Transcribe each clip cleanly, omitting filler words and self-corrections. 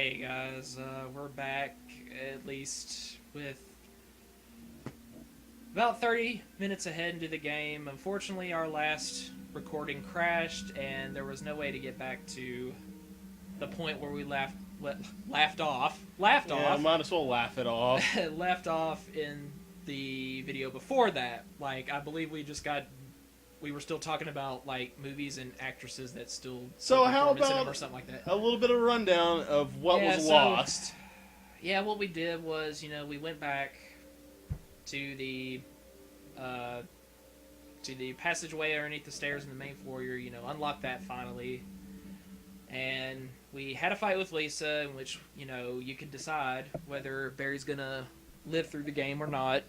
Hey guys, we're back, at least with about 30 minutes ahead into the game. Unfortunately, our last recording crashed, and there was no way to get back to the point where we laughed off. Yeah, might as well laugh it off. Left off in the video before that. Like, I believe we were still talking about like movies and actresses that still So how performance in them about or something like that. a little bit of a rundown of what was lost? Yeah, what we did was, we went back to the passageway underneath the stairs in the main floor. Unlocked that finally, and we had a fight with Lisa, in which you can decide whether Barry's gonna live through the game or not.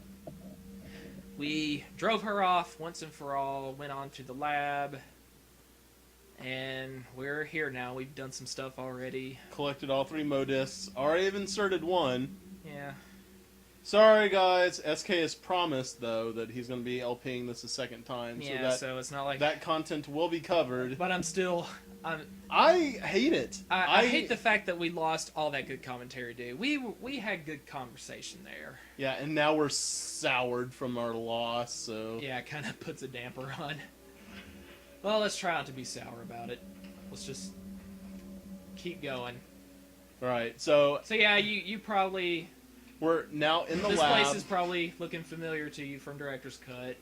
We drove her off once and for all, went on to the lab, and we're here now. We've done some stuff already. Collected all 3 modiscs. Already have inserted 1. Yeah. Sorry, guys. SK has promised, though, that he's going to be LPing this a second time. Yeah, so it's not like... that content will be covered. But I hate it. I hate the fact that we lost all that good commentary, dude. We had good conversation there. Yeah, and now we're soured from our loss, so... Yeah, it kind of puts a damper on. Well, let's try not to be sour about it. Let's just keep going. Right, so... So yeah, you probably... We're now in the lab. This place is probably looking familiar to you from Director's Cut.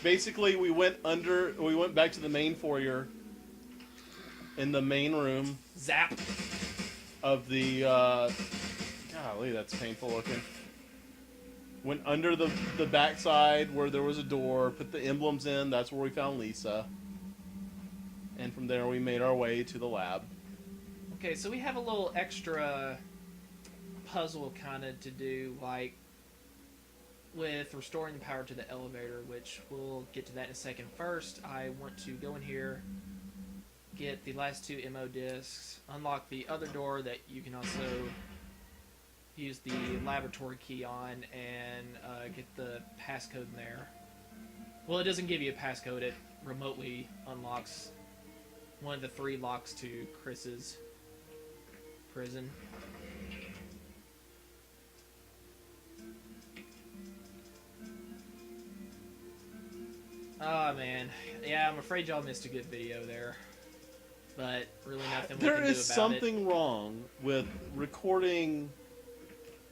Basically, we went back to the main foyer in the main room. Zap! Of the, golly, that's painful looking. Went under the backside where there was a door, put the emblems in, that's where we found Lisa. And from there we made our way to the lab. Okay, so we have a little extra puzzle kind of to do, like with restoring the power to the elevator, which we'll get to that in a second. First, I want to go in here, get the last 2 MO discs, unlock the other door that you can also use the laboratory key on, and get the passcode in there. Well, it doesn't give you a passcode, it remotely unlocks one of the 3 locks to Chris's prison. Oh man, yeah, I'm afraid y'all missed a good video there, but really nothing we can do about it. There is something wrong with recording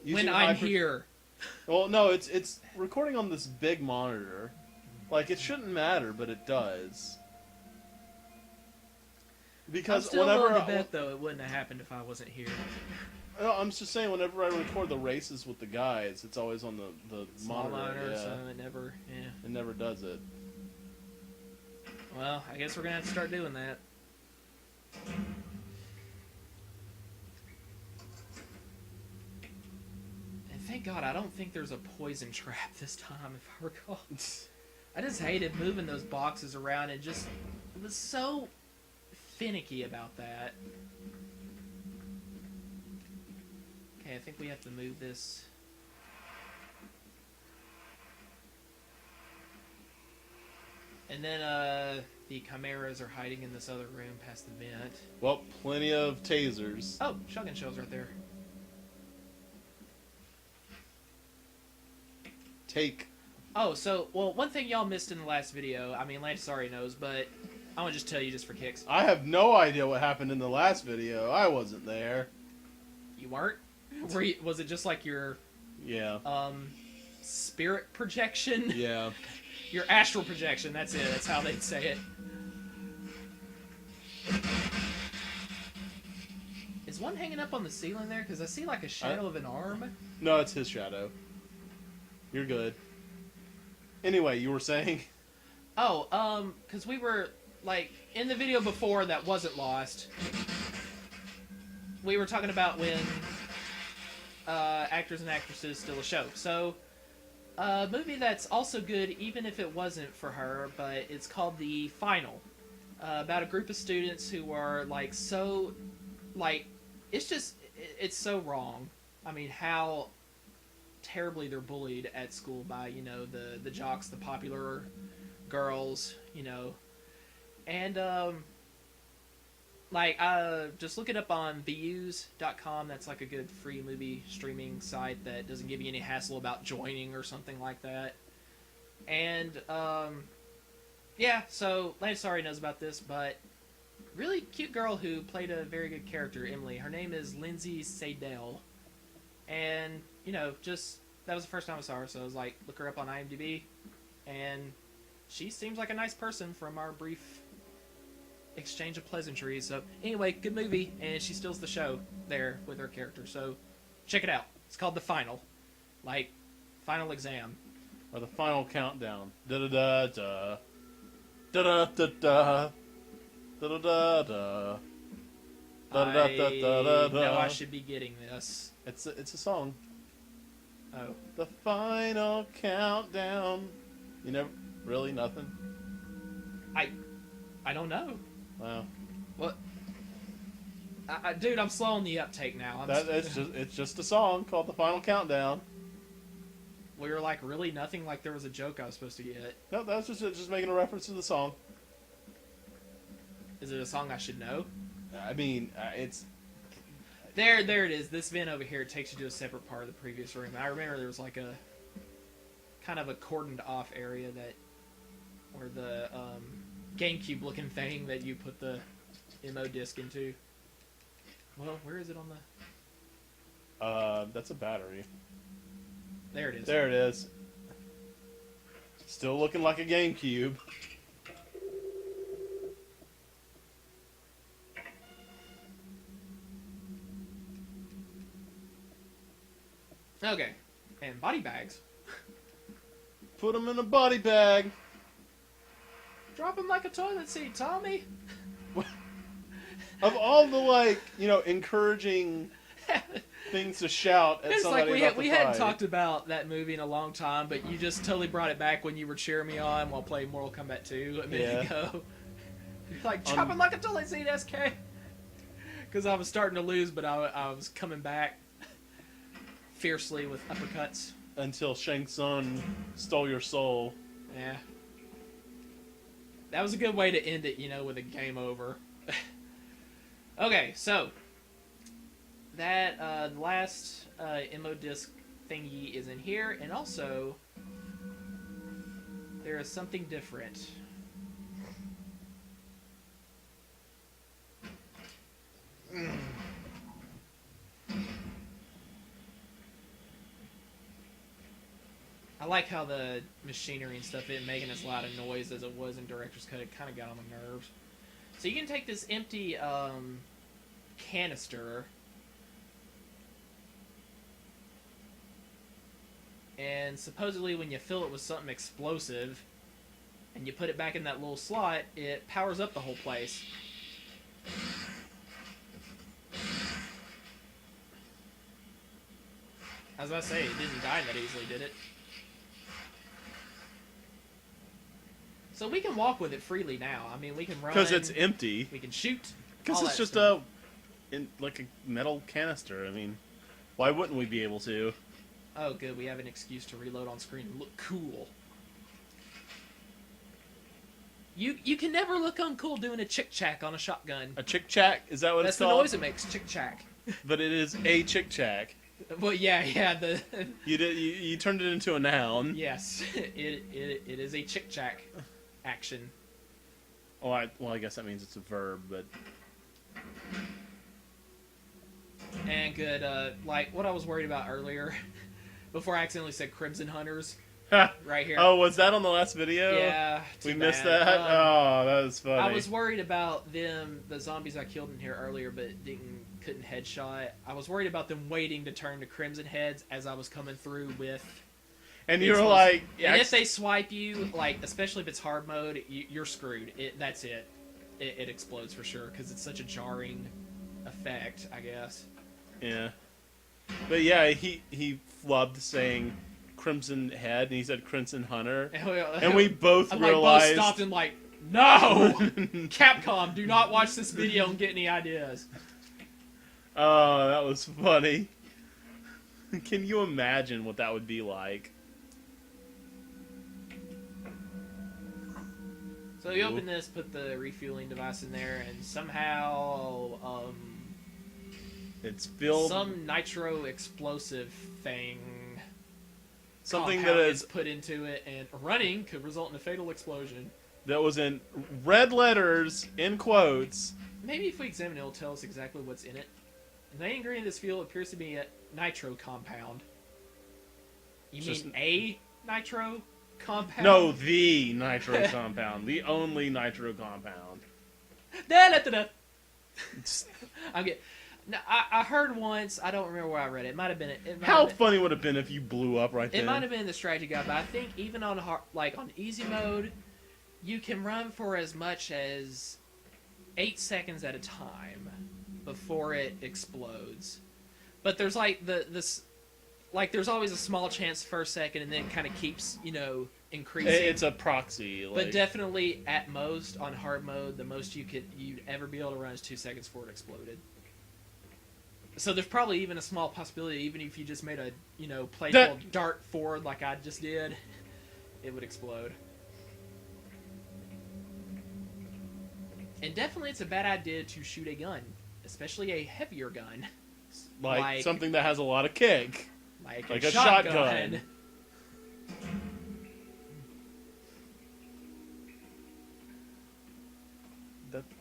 when I'm here. Well, no, it's recording on this big monitor. Like, it shouldn't matter, but it does. Because I'm still willing to bet, though, it wouldn't have happened if I wasn't here. No, I'm just saying, whenever I record the races with the guys, it's always on the monitor. So it never, It never does it. Well, I guess we're gonna have to start doing that. And thank God, I don't think there's a poison trap this time, if I recall. I just hated moving those boxes around, and it was so finicky about that. Okay, I think we have to move this. And then the chimeras are hiding in this other room past the vent. Well, plenty of tasers. Oh, shotgun shells right there. Take. Oh, so, well, one thing y'all missed in the last video, I mean, Lantis already knows, but I want to just tell you just for kicks. I have no idea what happened in the last video. I wasn't there. You weren't? Was it just like your... Yeah. Spirit projection? Yeah. Your astral projection, that's it. That's how they'd say it. Is one hanging up on the ceiling there? Because I see like a shadow of an arm. No, it's his shadow. You're good. Anyway, you were saying? Oh, because we were, like, in the video before that wasn't lost, we were talking about when actors and actresses steal a show. So... a movie that's also good, even if it wasn't for her, but it's called The Final. About a group of students who are, like, so... Like, it's so wrong. I mean, how terribly they're bullied at school by, the jocks, the popular girls, And, like, just look it up on views.com. That's like a good free movie streaming site that doesn't give you any hassle about joining or something like that. And, yeah, so Lance already knows about this, but really cute girl who played a very good character, Emily. Her name is Lindsay Seidel. And, you know, just, that was the first time I saw her, so I was like, look her up on IMDb. And she seems like a nice person from our brief exchange of pleasantries. So, anyway, good movie, and she steals the show there with her character. So, check it out. It's called The Final. Like, Final Exam. Or The Final Countdown. Da-da-da-da. Da-da-da-da. Da-da-da-da. I know I should be getting this. It's a song. Oh. The Final Countdown. You never... Really? Nothing? I don't know. Wow. What? Dude, I'm slow on the uptake now. It's just a song called The Final Countdown. We were like, really nothing like there was a joke I was supposed to get. No, that's just making a reference to the song. Is it a song I should know? I mean, it's... There it is. This vent over here takes you to a separate part of the previous room. I remember there was like a kind of a cordoned off area that where the Gamecube looking thing that you put the MO disc into. Well, where is it on the... That's a battery. There it is. There it is. Still looking like a GameCube. Okay. And body bags. Put them in a body bag. Drop them like a toilet seat, Tommy. Of all the, like, you know, encouraging things to shout at It's somebody like about we the hadn't fight. talked about that movie in a long time, but you just totally brought it back when you were cheering me on while playing Mortal Kombat 2 a minute ago. You're like, drop him like a toilet seat, SK. Because I was starting to lose, but I was coming back fiercely with uppercuts. Until Shang Tsung stole your soul. Yeah. That was a good way to end it, you know, with a game over. Okay, so that last MO disc thingy is in here, and also there is something different. I like how the machinery and stuff isn't making as loud a noise as it was in Director's Cut. It kind of got on my nerves. So you can take this empty canister and supposedly when you fill it with something explosive and you put it back in that little slot, it powers up the whole place. As I say, it didn't die that easily, did it? So we can walk with it freely now. I mean, we can run. Because it's empty. We can shoot. Because it's just like a metal canister. I mean, why wouldn't we be able to? Oh, good. We have an excuse to reload on screen and look cool. You can never look uncool doing a chick-chack on a shotgun. A chick-chack? Is that what That's it's called? That's the noise it makes, chick-chack. But it is a chick-chack. Well, yeah, the... You turned it into a noun. Yes, it is a chick-chack action. Oh, I guess that means it's a verb, but... And good, like, what I was worried about earlier, before I accidentally said Crimson Hunters, right here. Oh, was that on the last video? Yeah, we too missed bad. that? Oh, that was funny. I was worried about them, the zombies I killed in here earlier, but couldn't headshot. I was worried about them waiting to turn to Crimson Heads as I was coming through with... And you were like... Yeah, and if they swipe you, like, especially if it's hard mode, you're screwed. That's it. It explodes for sure, because it's such a jarring effect, I guess. Yeah. But yeah, he flubbed saying Crimson Head, and he said Crimson Hunter. And we both realized... both stopped and like, no! Capcom, do not watch this video and get any ideas. Oh, that was funny. Can you imagine what that would be like? So you open this, put the refueling device in there, and somehow it's filled. Some nitro explosive thing. Something that is put into it, and running could result in a fatal explosion. That was in red letters, in quotes. Maybe if we examine it, it'll tell us exactly what's in it. The main ingredient of this fuel appears to be a nitro compound. You mean a nitro compound? No, the nitro compound. The only nitro compound. I'm getting... No, I heard once, I don't remember where I read it. It might have been... How funny would it have been if you blew up right then? It might have been the strategy guide, but I think even on on easy mode, you can run for as much as 8 seconds at a time before it explodes. But there's like there's always a small chance first second, and then it kind of keeps, increasing. It's a proxy. But definitely, at most, on hard mode, the most you'd ever be able to run is 2 seconds before it exploded. So there's probably even a small possibility, even if you just made a, playful dart forward like I just did, it would explode. And definitely it's a bad idea to shoot a gun, especially a heavier gun. Like something that has a lot of kick. Like a shotgun.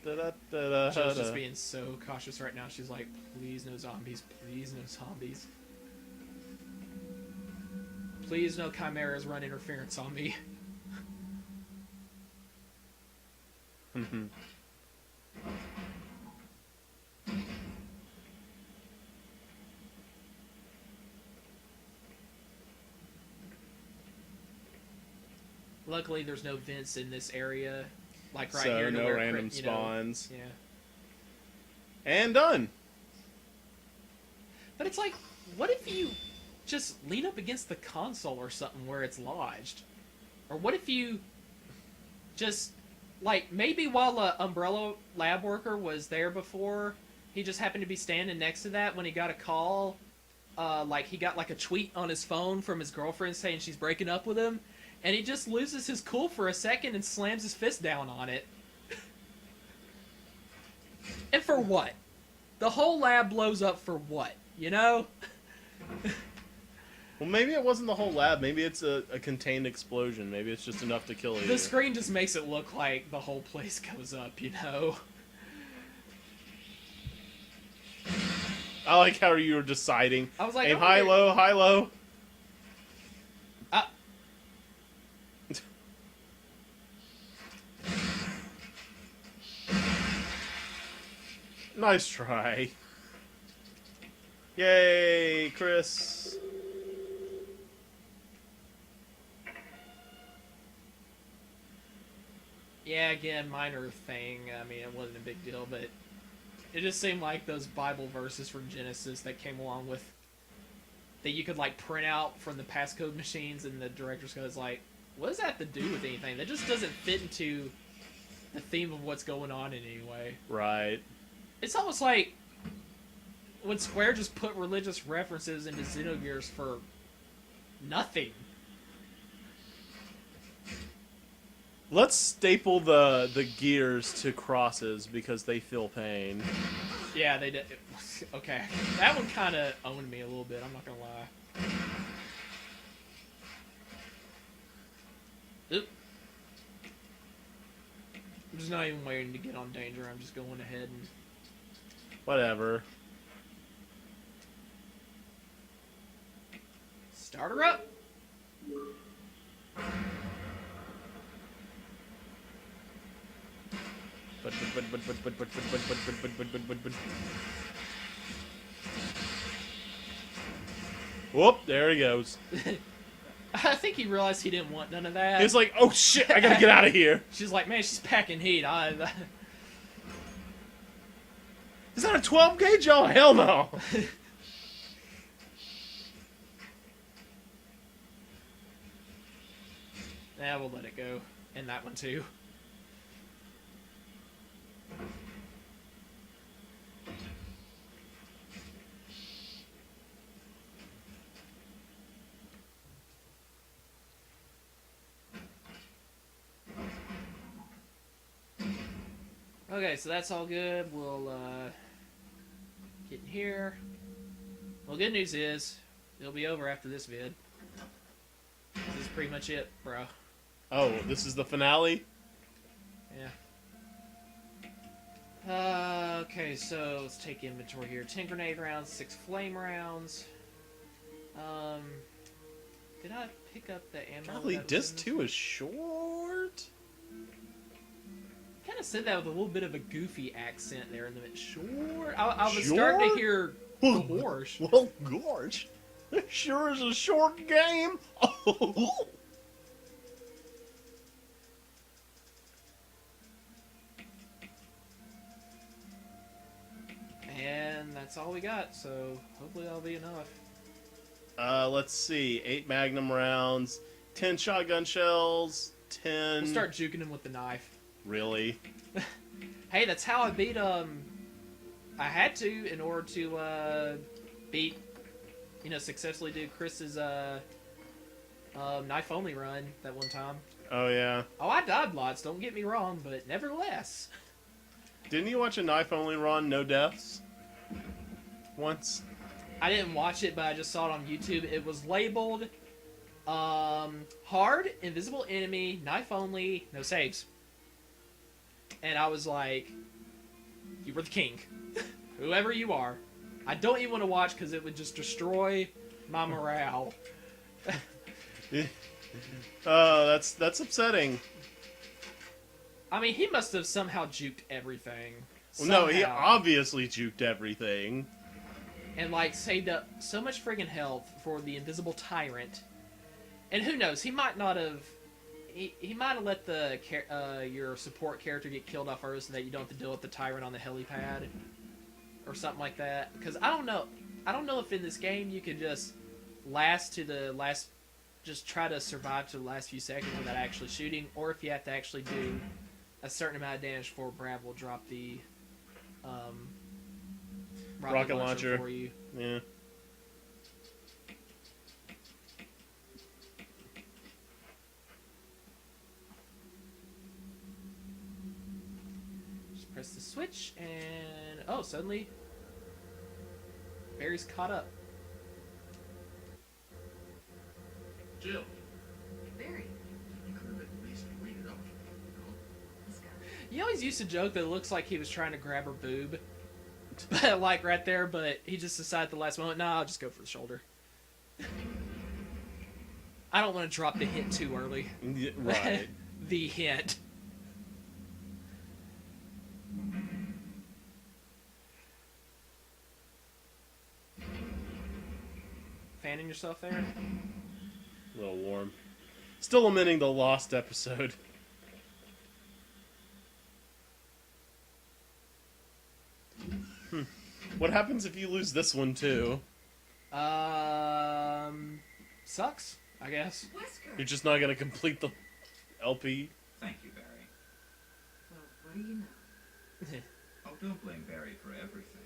Jill's just being so cautious right now. She's like, please no zombies, please no zombies. Please no chimeras run interference on me. Luckily, there's no vents in this area. Like right here. So no random spawns. Yeah. And done. But it's like, what if you just lean up against the console or something where it's lodged? Or what if you just, like, maybe while the Umbrella lab worker was there before, he just happened to be standing next to that when he got a call. Like, he got, like, a tweet on his phone from his girlfriend saying she's breaking up with him. And he just loses his cool for a second and slams his fist down on it. And for what? The whole lab blows up for what? Well, maybe it wasn't the whole lab. Maybe it's a contained explosion. Maybe it's just enough to kill you. The screen just makes it look like the whole place goes up, I like how you were deciding. I was like, aim high, low, high, low. Nice try. Yay, Chris. Yeah, again, minor thing. I mean, it wasn't a big deal, but it just seemed like those Bible verses from Genesis that came along with that you could, like, print out from the passcode machines, and the director's code is like, what does that have to do with anything? That just doesn't fit into the theme of what's going on in any way. Right. It's almost like when Square just put religious references into Xenogears for nothing. Let's staple the gears to crosses because they feel pain. Yeah, they did. Okay. That one kind of owned me a little bit, I'm not going to lie. Oop. I'm just not even waiting to get on danger. I'm just going ahead and... Whatever. Start her up. Whoop, there he goes. I think he realized he didn't want none of that. He's like, oh shit, I gotta get out of here. She's like, man, she's packing heat. Is that a 12 gauge? Oh, hell no. Yeah, we'll let it go. And that one too. Okay, so that's all good. We'll get in here. Well, good news is it'll be over after this vid. This is pretty much it, bro. Oh, this is the finale? Yeah. Okay, so let's take inventory here. 10 grenade rounds, 6 flame rounds. Did I pick up the ammo? Golly, disc 2 is short. Kind of said that with a little bit of a goofy accent there in the mid. Sure. I was starting to hear gorge. Well, gorge. It sure is a short game. And that's all we got, so hopefully that'll be enough. Let's see. 8 magnum rounds, 10 shotgun shells, 10... We'll start juking him with the knife. Really? Hey, that's how I beat, I had to in order to, beat, successfully do Chris's, knife-only run that one time. Oh, yeah. Oh, I died lots, don't get me wrong, but nevertheless. Didn't you watch a knife-only run, no deaths? Once? I didn't watch it, but I just saw it on YouTube. It was labeled, hard, invisible enemy, knife-only, no saves. And I was like, you were the king. Whoever you are. I don't even want to watch because it would just destroy my morale. That's upsetting. I mean, he must have somehow juked everything. Well, no, he obviously juked everything. And, saved up so much friggin' health for the invisible tyrant. And who knows, he might not have... He might have let your support character get killed off first so that you don't have to deal with the tyrant on the helipad. Or something like that. Because I don't know. I don't know if in this game you can just just try to survive to the last few seconds without actually shooting. Or if you have to actually do a certain amount of damage before Brad will drop the rocket launcher for you. Yeah. Press the switch, and oh, suddenly Barry's caught up. Jill. Barry. You could have at least waited up. Let's go. You always used to joke that it looks like he was trying to grab her boob, but right there. But he just decided at the last moment, nah, I'll just go for the shoulder. I don't want to drop the hint too early. Yeah, right. The hint. Fanning yourself there? A little warm. Still lamenting the lost episode. What happens if you lose this one too? Sucks, I guess. Wesker. You're just not gonna complete the LP. Thank you, Barry. Well, what do you know? Oh, don't blame Barry for everything.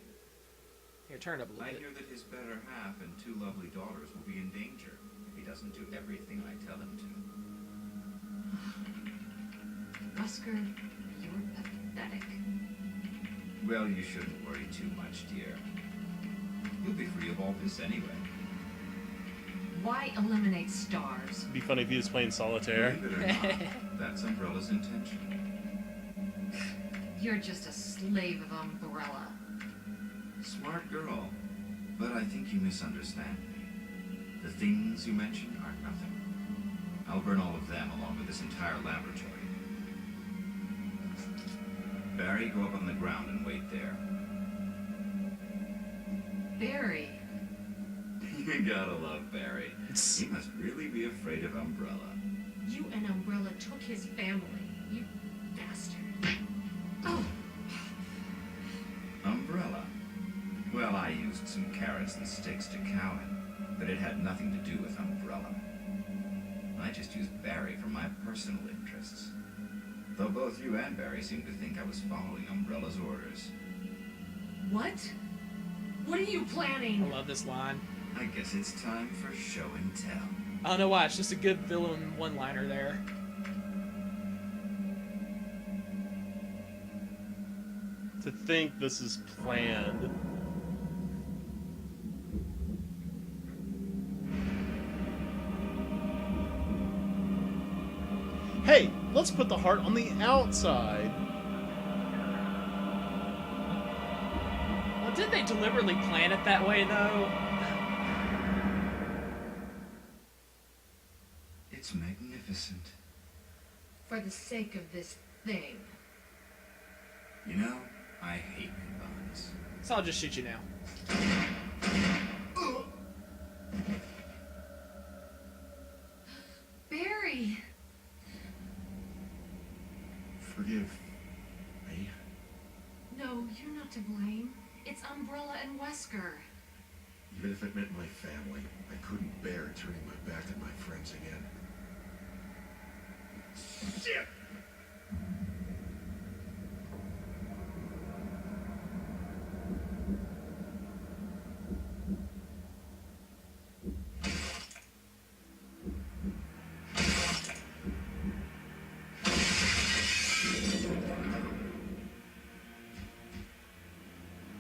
Here, turn it up a little I bit. hear that his better half and 2 lovely daughters will be in danger if he doesn't do everything I tell him to. Wesker, you're pathetic. Well, you shouldn't worry too much, dear. You'll be free of all this anyway. Why eliminate stars? It'd be funny if he was playing solitaire. Believe it or not, that's Umbrella's intention. You're just a slave of Umbrella. Smart girl, but I think you misunderstand me. The things you mentioned are nothing. I'll burn all of them along with this entire laboratory. Barry, go up on the ground and wait there. Barry. You gotta love Barry. He must really be afraid of Umbrella. You and Umbrella took his family. You bastard. Oh. Umbrella? Well, I used some carrots and sticks to cow him, but it had nothing to do with Umbrella. I just used Barry for my personal interests. Though both you and Barry seem to think I was following Umbrella's orders. What? What are you planning? I love this line. I guess it's time for show and tell. I don't know why, it's just a good villain one-liner there. To think this is planned. Hey, let's put the heart on the outside. Well, did they deliberately plan it that way, though? It's magnificent. For the sake of this thing. You know, I hate goodbyes. So I'll just shoot you now. Barry! Forgive me. No, you're not to blame. It's Umbrella and Wesker. Even if it meant my family, I couldn't bear turning my back on my friends again. Shit!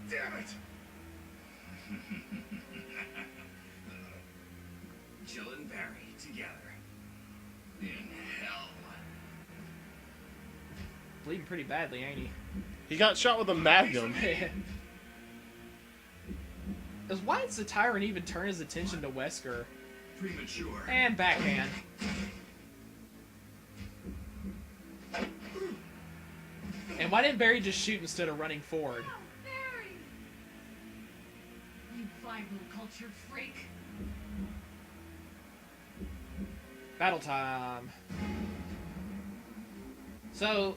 Damn it! Jill and Barry together. In hell. Bleeding pretty badly, ain't he? He got shot with a magnum. Because why does the Tyrant even turn his attention to Wesker? Premature. And backhand. And why didn't Barry just shoot instead of running forward? Oh, Barry! You Bible culture freak. Battle time. So,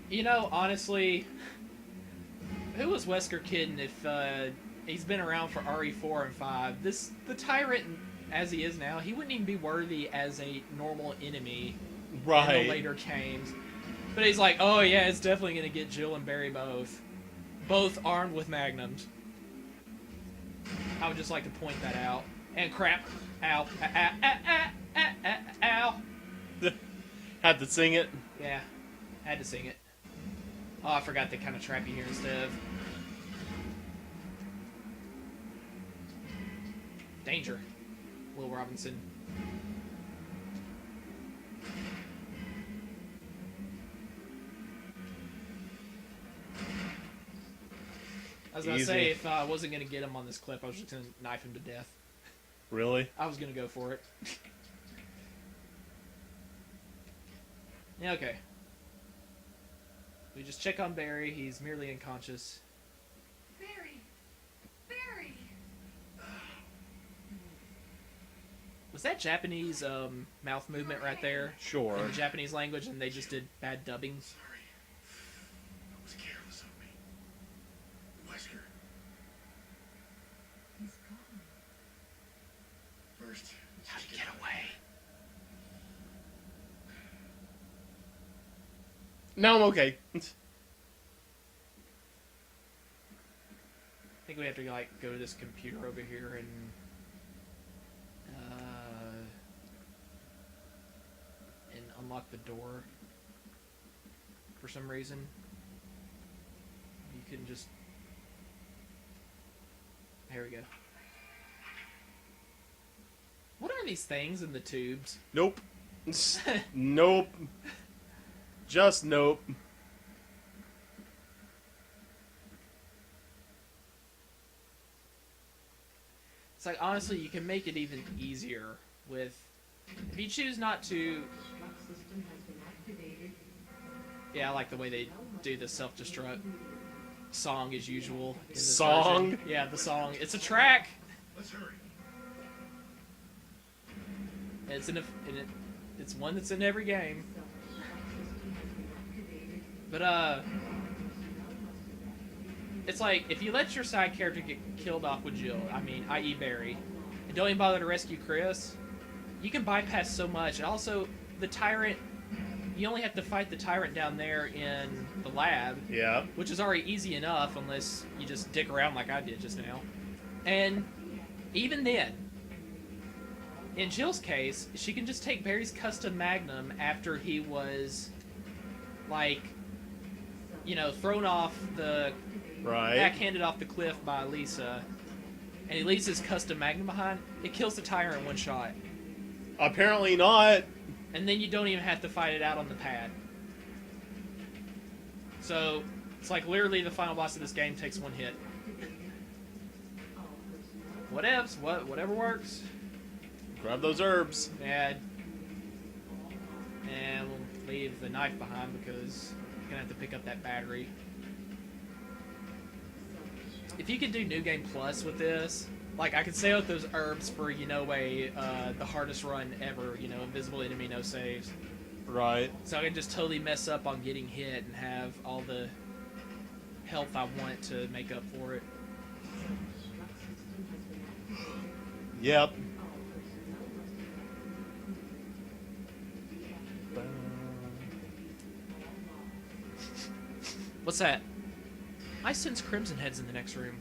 you know, honestly, who was Wesker kidding if he's been around for RE4 and 5? The Tyrant, as he is now, he wouldn't even be worthy as a normal enemy in Right. the later games. But he's like, oh yeah, it's definitely going to get Jill and Barry both. Both armed with magnums. I would just like to point that out. And crap. Ow. Ow. Ow. Ow. Ow. Had to sing it. Yeah. Had to sing it. Oh, I forgot they kind of trap you here instead of... Danger. Will Robinson. I was going to Easy. say, if I wasn't going to get him on this clip, I was just going to knife him to death. Really? I was going to go for it. Yeah, okay. We just check on Barry. He's merely unconscious. Barry! Barry! Was that Japanese mouth movement right there? Sure. In the Japanese language, and they just did bad dubbing? Sorry. That was careless of me. Wesker, He's gone. first. How'd he get away? No, I'm okay. I think we have to like go to this computer over here and unlock the door for some reason. You can just... There we go. What are these things in the tubes? Nope. Nope. Just nope. It's like, honestly, you can make it even easier with... If you choose not to... Yeah, I like the way they do the self-destruct song as usual. In this Song? version. Yeah, the song. It's a track! Let's hurry. It's it's one that's in every game. But, it's like, if you let your side character get killed off with Jill, I mean, i.e. Barry, and don't even bother to rescue Chris, you can bypass so much. And also, the Tyrant, you only have to fight the Tyrant down there in the lab, Yeah. which is already easy enough unless you just dick around like I did just now. And even then, in Jill's case, she can just take Barry's custom Magnum after he was, like, thrown off the Right. backhanded off the cliff by Lisa, and he leaves his custom Magnum behind. It kills the tyrant in one shot, Apparently not. and then you don't even have to fight it out on the pad. So it's like literally the final boss of this game takes one hit. Whatevs, whatever works. Grab those herbs. And we'll leave the knife behind because you're gonna have to pick up that battery. If you could do New Game Plus with this, like I could save up those herbs for the hardest run ever. Invisible enemy, no saves. Right. So I can just totally mess up on getting hit and have all the health I want to make up for it. Yep. What's that? I sense Crimson Head's in the next room.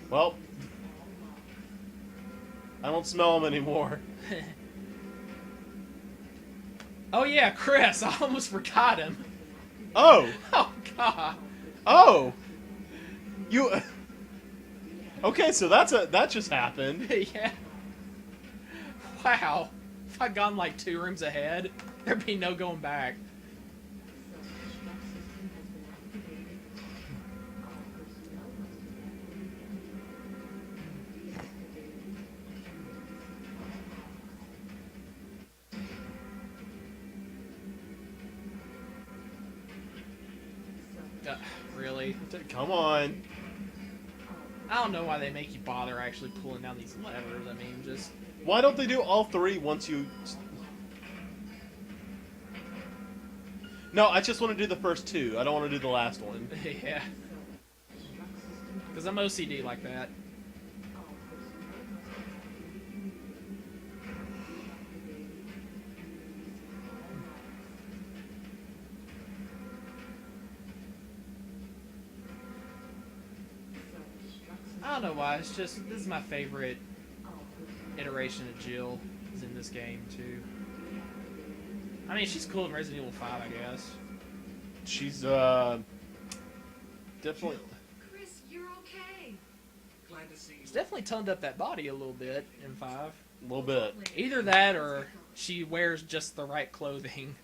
Well, I don't smell them anymore. Oh yeah, Chris! I almost forgot him. Oh! Oh god. Oh! You... Okay, so that just happened. Yeah. Wow. If I'd gone like 2 rooms ahead, there'd be no going back. Really? Come on. I don't know why they make you bother actually pulling down these levers. I mean, just... Why don't they do all 3 once you... No, I just want to do the first 2. I don't want to do the last one. Yeah. Because I'm OCD like that. I don't know why. It's just this is my favorite iteration of Jill is in this game too. I mean, she's cool in Resident Evil 5, I guess. She's definitely... Chris, you're okay. Glad to see you. She's definitely toned up that body a little bit in 5. a little bit. Either that or she wears just the right clothing.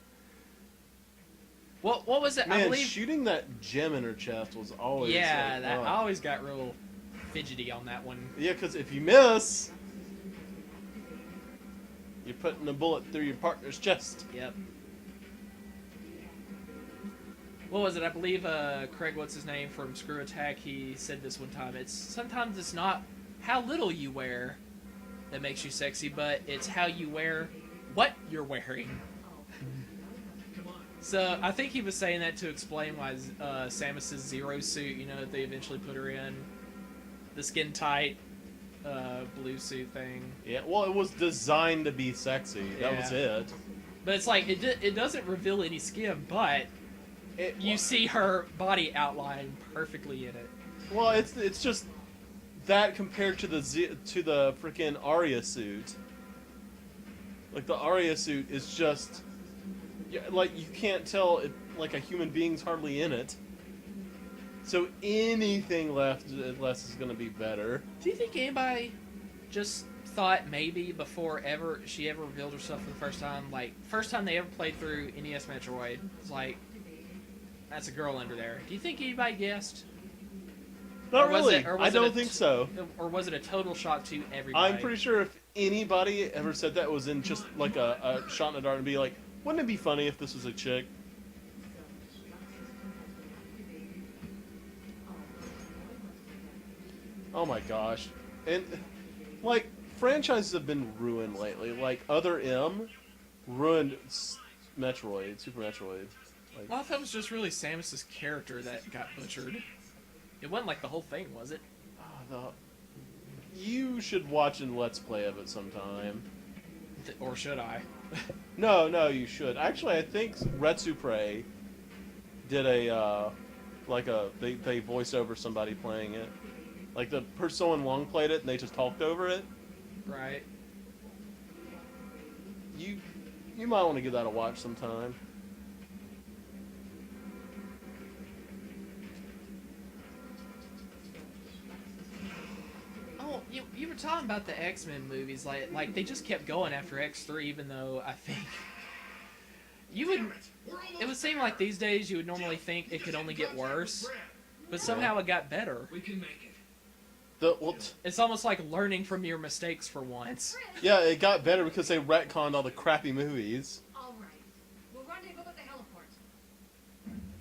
What was it? Man, I believe. shooting that gem in her chest was always... Yeah, like, I oh. always got real fidgety on that one. Yeah, because if you miss, you're putting a bullet through your partner's chest. Yep. What was it? I believe Craig, what's his name, from Screw Attack, he said this one time. Sometimes it's not how little you wear that makes you sexy, but it's how you wear what you're wearing. So I think he was saying that to explain why Samus's Zero suit, that they eventually put her in, the skin tight blue suit thing. Yeah, well, it was designed to be sexy. That was it. But it's like it doesn't reveal any skin, but you see her body outline perfectly in it. Well, it's just that compared to the freaking Arya suit. Like the Arya suit is just, like you can't tell it, like a human being's hardly in it. So anything less is going to be better. Do you think anybody just thought maybe before she ever revealed herself for the first time, like first time they ever played through NES Metroid, it's like, that's a girl under there. Do you think anybody guessed? Not Or was really. it- or was I it don't a think so. Or was it a total shock to everybody? I'm pretty sure if anybody ever said that was in just like a shot in the dark and be like, wouldn't it be funny if this was a chick? Oh my gosh. And, like, franchises have been ruined lately. Like, Other M ruined Metroid, Super Metroid. Like, Well, I thought it was just really Samus's character that got butchered. It wasn't like the whole thing, was it? you should watch a Let's Play of it sometime. Or should I? No, you should. Actually, I think Retsupre did they voiced over somebody playing it. Like the someone long played it and they just talked over it. Right. You might want to give that a watch sometime. Oh, you were talking about the X-Men movies, like they just kept going after X3, even though I think you would. It would seem like these days you would normally think it could only get worse, but somehow it got better. We can make it. It's almost like learning from your mistakes for once. Yeah, it got better because they retconned all the crappy movies. All right. We'll rendezvous at the heliport.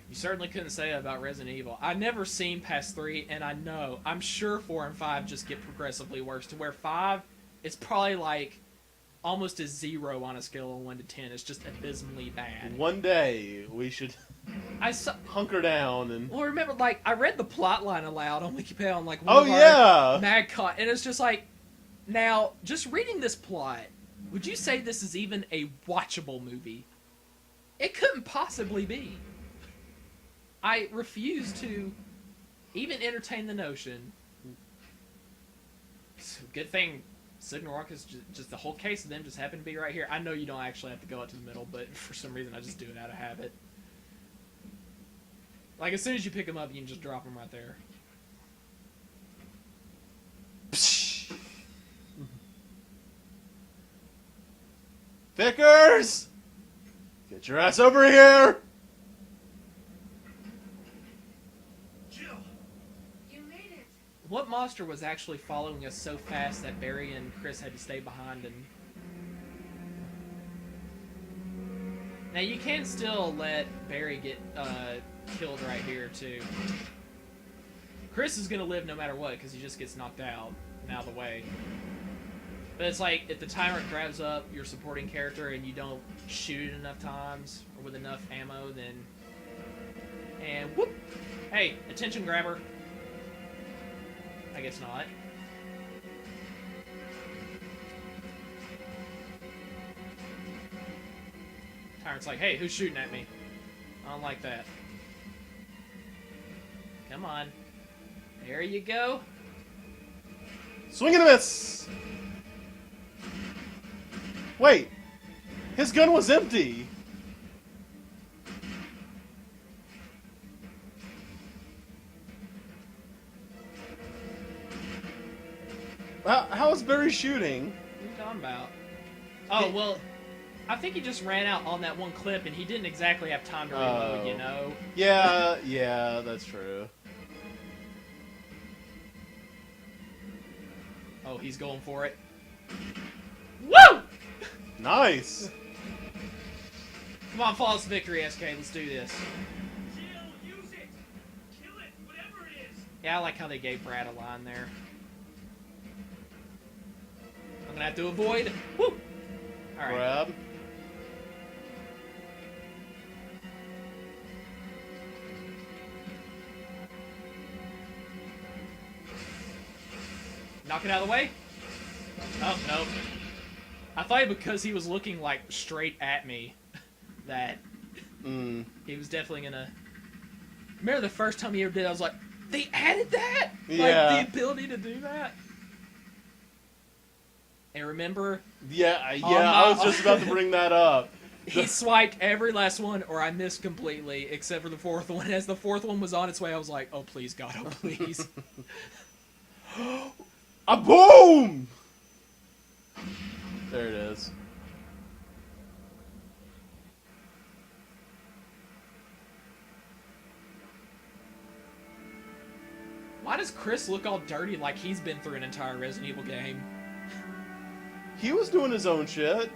You certainly couldn't say that about Resident Evil. I've never seen past 3, and I'm sure 4 and 5 just get progressively worse, to where 5 is probably like almost a 0 on a scale of 1 to 10. It's just abysmally bad. One day we should hunker down and. Well, remember, like, I read the plot line aloud on Wikipedia on like one Oh of our yeah. MagCon, and it's just like, now just reading this plot, would you say this is even a watchable movie? It couldn't possibly be. I refuse to even entertain the notion. Good thing Sid and Rock is just the whole case of them just happened to be right here. I know you don't actually have to go out to the middle, but for some reason I just do it out of habit. Like, as soon as you pick them up, you can just drop them right there. Vickers! Get your ass over here! Jill! You made it. What monster was actually following us so fast that Barry and Chris had to stay behind and... Now, you can still let Barry get killed right here, too. Chris is going to live no matter what, because he just gets knocked out and out of the way. But it's like, if the timer grabs up your supporting character and you don't shoot it enough times, or with enough ammo, then... And whoop! Hey, attention grabber. I guess not. Tyrant's like, hey, who's shooting at me? I don't like that. Come on. There you go. Swing and a miss! Wait! His gun was empty! How is Barry shooting? What are you talking about? Oh, well, I think he just ran out on that one clip, and he didn't exactly have time to reload, you know? Yeah, that's true. Oh, he's going for it. Woo! Nice! Come on, flawless victory, SK. Let's do this. Jill, use it! Kill it, whatever it is! Yeah, I like how they gave Brad a line there. I'm gonna have to avoid. Woo! Alright. Grab. Knock it out of the way. Oh, no. I thought because he was looking, like, straight at me, that he was definitely gonna... Remember the first time he ever did it, I was like, they added that? Yeah. Like, the ability to do that? And remember... Yeah, I was just about to bring that up. He swiped every last one, or I missed completely, except for the fourth one. As the fourth one was on its way, I was like, oh, please, God, oh, please. A boom! There it is. Why does Chris look all dirty like he's been through an entire Resident Evil game? He was doing his own shit.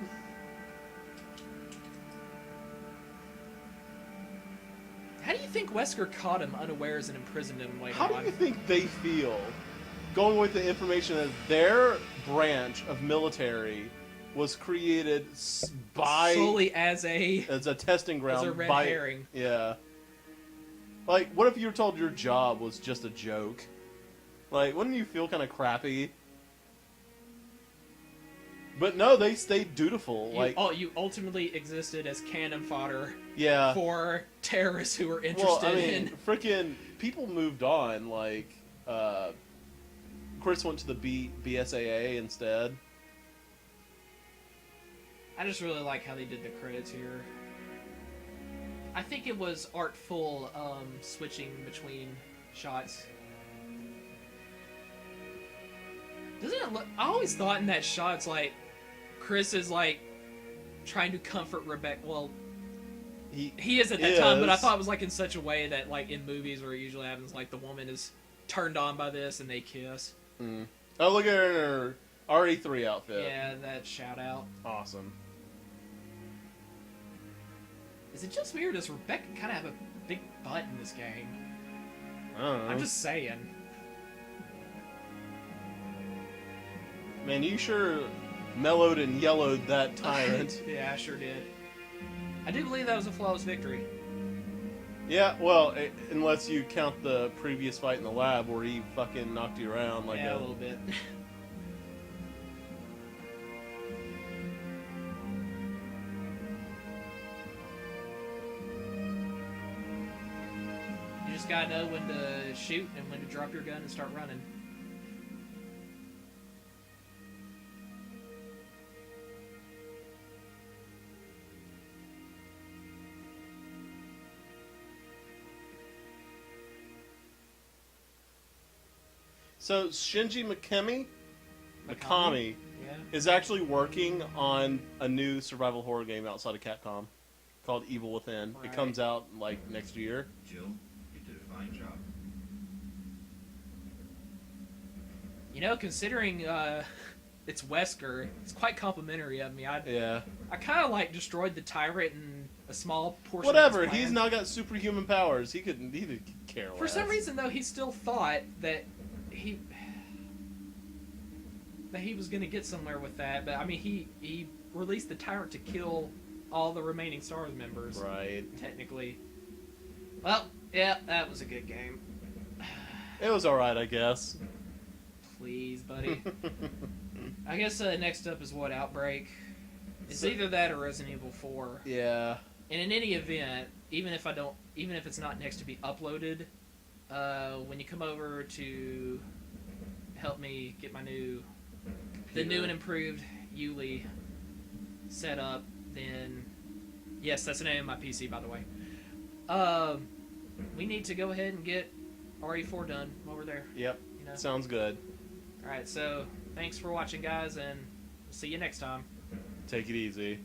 How do you think Wesker caught him unawares and imprisoned him later How do on? you think they feel going with the information that their branch of military was created by solely as a testing ground as a red by herring? Yeah. Like, what if you were told your job was just a joke? Like, wouldn't you feel kind of crappy? But no, they stayed dutiful. You ultimately existed as cannon fodder Yeah. for terrorists who were interested Well, I mean, in. freaking people moved on. Like, Chris went to the BSAA instead. I just really like how they did the credits here. I think it was artful switching between shots. Doesn't it look... I always thought in that shot it's like Chris is like trying to comfort Rebecca. Well, he is at that time, but I thought it was like in such a way that like in movies where it usually happens, like the woman is turned on by this and they kiss. Mm. Oh, look at her in her RE3 outfit. Yeah, that shout out. Awesome. Is it just me or does Rebecca kind of have a big butt in this game? I don't know. I'm just saying. Man, you sure mellowed and yellowed that tyrant. Yeah, I sure did. I do believe that was a flawless victory. Yeah, well, unless you count the previous fight in the lab where he fucking knocked you around like Yeah, a little bit. You just gotta know when to shoot and when to drop your gun and start running. So Shinji Mikami Yeah. is actually working on a new survival horror game outside of Capcom called Evil Within. Right. It comes out like next year. Jill, you did a fine job. You know, considering it's Wesker, it's quite complimentary of me. Yeah. I kind of like destroyed the tyrant in a small portion. Whatever. Of his He's plan. now got superhuman powers. He didn't care less. For some reason, though, he still thought that he was going to get somewhere with that. But I mean, he released the tyrant to kill all the remaining STARS members. Right. Technically. Well, yeah, that was a good game. It was alright, I guess. Please, buddy. I guess next up is what, Outbreak? It's either that or Resident Evil 4. Yeah. And in any event, even if it's not next to be uploaded, when you come over to help me get the new and improved Yuli set up, then yes, that's the name of my PC, by the way. We need to go ahead and get RE4 done while we're there. Yep. You know? Sounds good. All right, so thanks for watching, guys, and see you next time. Take it easy.